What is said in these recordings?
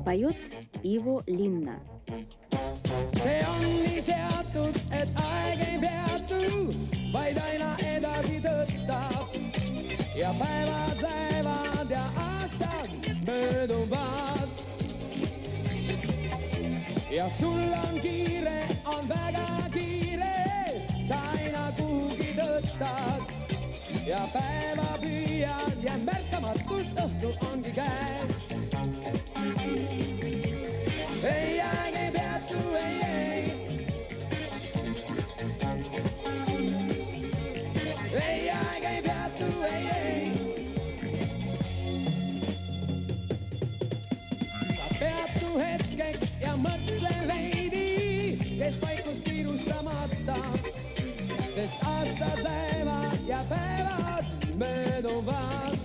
Поет Ivo Linna. See on nii seatud, et aeg ei peatu, vaid aina edasi tõttab ja päevad lähevad ja aastad mööduvad. Ja sul on kiire, on väga kiire, sa aina kuhugi tõstad ja päeva püüad ja märkamatult õhtu ongi käes. Ei aeg ei peatu, ei. Ei aeg ei peatu, ei. Sa peatu hetkeks ja mõtle veidi, kes vaikus kiirustamata, sest aastad lähevad ja päevad mööduvad.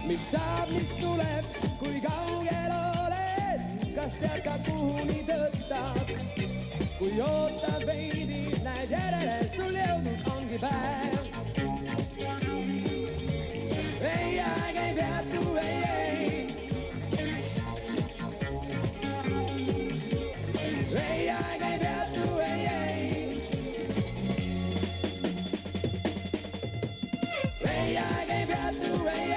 Mis saab, mis tuleb, kui kaugel oled, kas tead ka kuhuni tõttad? Kui ootad veidi, näed järele, sul jõudnud ongi päev. Ei aeg ei peatu, ei. Ei aeg ei peatu, ei. Ei aeg ei peatu, ei.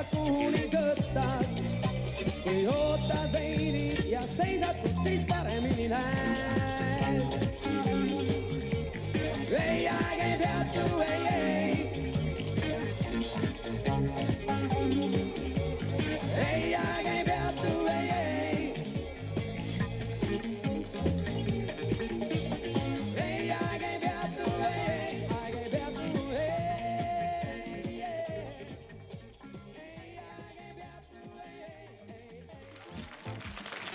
Kuhuni tõttad, kui ootad veidi ja seisad, siis paremini näed.